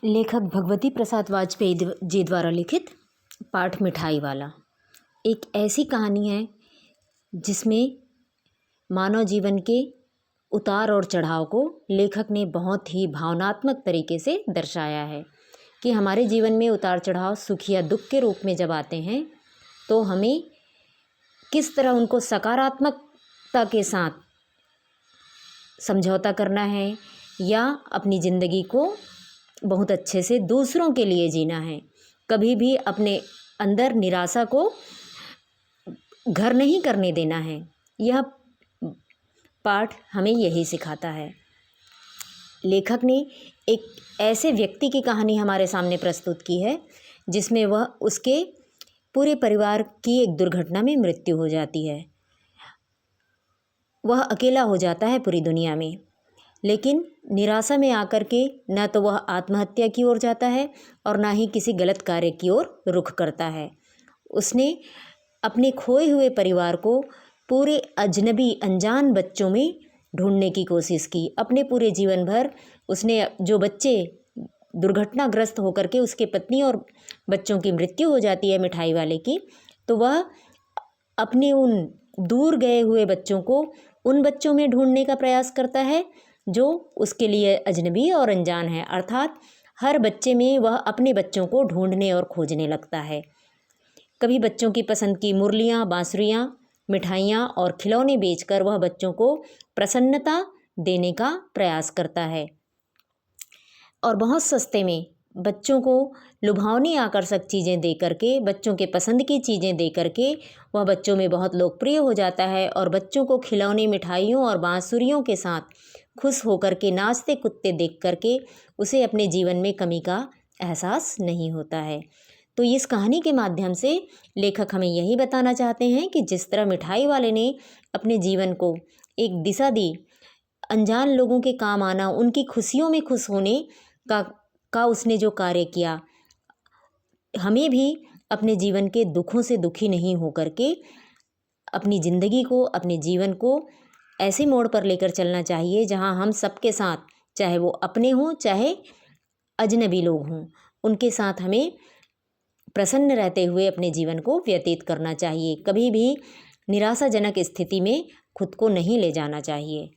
लेखक भगवती प्रसाद वाजपेयी जी द्वारा लिखित पाठ मिठाई वाला एक ऐसी कहानी है जिसमें मानव जीवन के उतार और चढ़ाव को लेखक ने बहुत ही भावनात्मक तरीके से दर्शाया है कि हमारे जीवन में उतार चढ़ाव सुख या दुख के रूप में जब आते हैं तो हमें किस तरह उनको सकारात्मकता के साथ समझौता करना है या अपनी ज़िंदगी को बहुत अच्छे से दूसरों के लिए जीना है। कभी भी अपने अंदर निराशा को घर नहीं करने देना है। यह पाठ हमें यही सिखाता है। लेखक ने एक ऐसे व्यक्ति की कहानी हमारे सामने प्रस्तुत की है जिसमें वह उसके पूरे परिवार की एक दुर्घटना में मृत्यु हो जाती है। वह अकेला हो जाता है पूरी दुनिया में, लेकिन निराशा में आकर के न तो वह आत्महत्या की ओर जाता है और ना ही किसी गलत कार्य की ओर रुख करता है। उसने अपने खोए हुए परिवार को पूरे अजनबी अनजान बच्चों में ढूंढने की कोशिश की। अपने पूरे जीवन भर उसने जो बच्चे दुर्घटनाग्रस्त होकर के उसके पत्नी और बच्चों की मृत्यु हो जाती है मिठाई वाले की, तो वह अपने उन दूर गए हुए बच्चों को उन बच्चों में ढूंढने का प्रयास करता है जो उसके लिए अजनबी और अनजान है। अर्थात हर बच्चे में वह अपने बच्चों को ढूंढने और खोजने लगता है। कभी बच्चों की पसंद की मुरलियाँ, बांसुरियाँ, मिठाइयाँ और खिलौने बेचकर वह बच्चों को प्रसन्नता देने का प्रयास करता है और बहुत सस्ते में बच्चों को लुभावनी आकर्षक चीज़ें दे करके, बच्चों के पसंद की चीज़ें दे करके वह बच्चों में बहुत लोकप्रिय हो जाता है और बच्चों को खिलौने, मिठाइयों और बांसुरियों के साथ खुश होकर के नाचते कुत्ते देख करके उसे अपने जीवन में कमी का एहसास नहीं होता है। तो इस कहानी के माध्यम से लेखक हमें यही बताना चाहते हैं कि जिस तरह मिठाई वाले ने अपने जीवन को एक दिशा दी, अनजान लोगों के काम आना, उनकी खुशियों में खुश होने का उसने जो कार्य किया, हमें भी अपने जीवन के दुखों से दुखी नहीं होकर के अपनी ज़िंदगी को, अपने जीवन को ऐसे मोड़ पर लेकर चलना चाहिए जहां हम सबके साथ, चाहे वो अपने हों चाहे अजनबी लोग हों, उनके साथ हमें प्रसन्न रहते हुए अपने जीवन को व्यतीत करना चाहिए। कभी भी निराशाजनक स्थिति में खुद को नहीं ले जाना चाहिए।